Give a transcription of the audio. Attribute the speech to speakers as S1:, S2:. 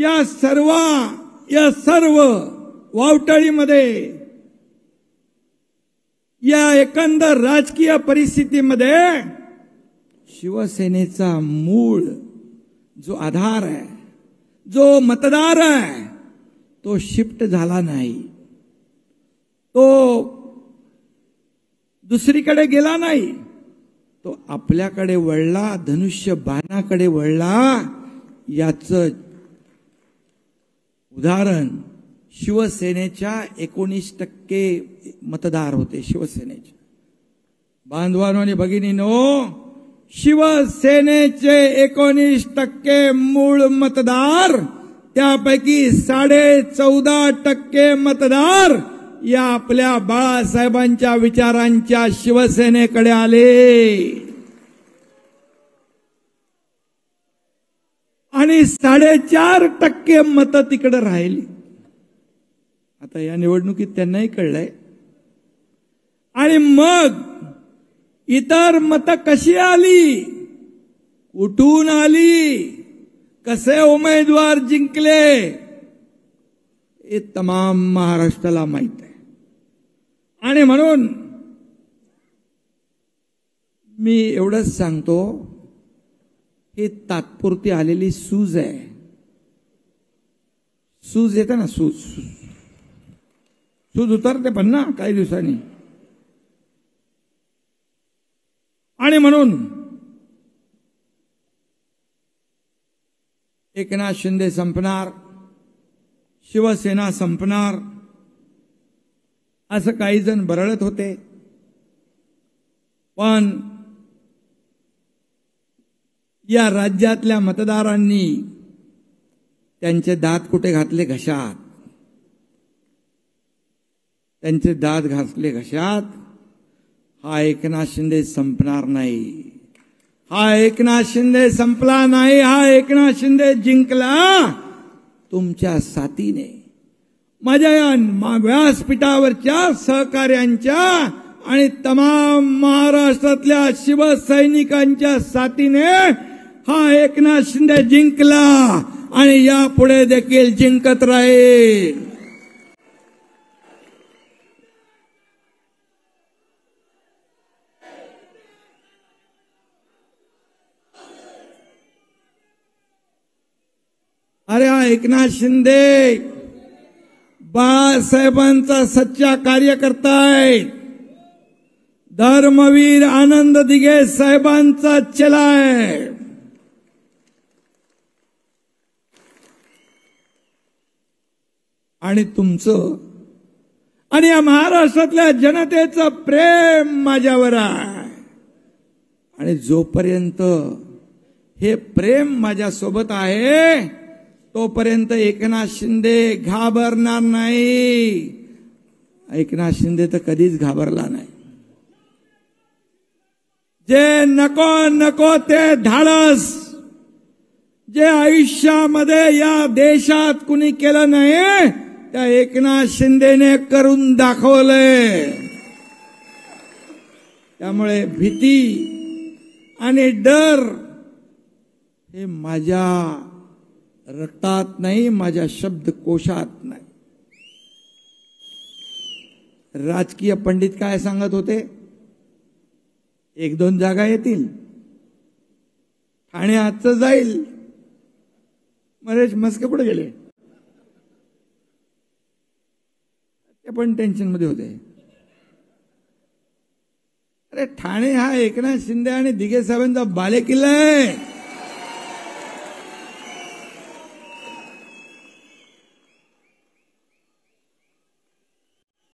S1: या सर्व वावटळीमध्ये, या एकंदर राजकीय परिस्थितीमध्ये शिवसेनेचा मूळ जो आधार आहे, जो मतदार आहे, तो शिफ्ट झाला नाही, तो दुसरीकडे गेला नाही, तो आपल्याकडे वळला, धनुष्य बाणाकडे वळला. याचं उदाहरण शिवसेनेच्या 19% मतदार होते. शिवसेनेचे बांधवांनो आणि भगिनींनो, शिवसेनेचे 19% मूळ मतदार, त्यापैकी 14.5% मतदार या आपल्या बाळासाहेबांच्या विचारांच्या शिवसेनेकडे आले आणि 4.5% मतं तिकडे राहिली. आता या निवडणुकीत त्यांनाही कळलंय. आणि मग इतर मतं कशी आली, कुठून आली, कसे उमेदवार जिंकले, हे तमाम महाराष्ट्राला माहित आहे. आणि म्हणून मी एवढंच सांगतो, ही तात्पुरती आलेली सूज आहे. सूज येते ना, सूज उतरते पण ना काही दिवसांनी. आणि म्हणून एकनाथ शिंदे संपणार, शिवसेना संपणार, असं काही जण बरळत होते. पण या राज्यातल्या मतदारांनी त्यांचे दात कुठे घातले? घशात. त्यांचे दात घातले घशात. हा एकनाथ शिंदे संपणार नाही, हा एकनाथ शिंदे संपला नाही, हा एकनाथ शिंदे जिंकला तुमच्या साथीने, माझ्या या व्यासपीठावरच्या सहकार्यांच्या आणि तमाम महाराष्ट्रातल्या शिवसैनिकांच्या साथीने हा एकनाथ शिंदे जिंकला आणि यापुढे देखील जिंकत राहील. अरे हा एकनाथ शिंदे बाळासाहेबांचा सच्चा कार्यकर्ता आहे, धर्मवीर आनंद दिघे साहेबांचा चेला आहे. आणि तुमचं आणि या महाराष्ट्रातल्या जनतेचं प्रेम माझ्यावर आहे. आणि जोपर्यंत हे प्रेम माझ्यासोबत आहे तोपर्यंत एकनाथ शिंदे घाबरणार नाही. एकनाथ शिंदे तर कधीच घाबरला नाही. जे नको नको ते धाडस जे आयुष्यामध्ये या देशात कुणी केलं नाही त्या एकनाथ शिंदेने करून दाखवलंय. त्यामुळे भीती आणि डर हे माझ्या रक्तात नाही, माझ्या शब्दकोशात नाही. राजकीय पंडित काय सांगत होते? 1-2 जागा येतील, ठाणे आजचं जाईल. मरेश मस्के पुढे गेले, ते पण टेन्शन मध्ये होते. अरे ठाणे हा एकनाथ शिंदे आणि दिघे साहेबांचा बालेकिल्ला आहे.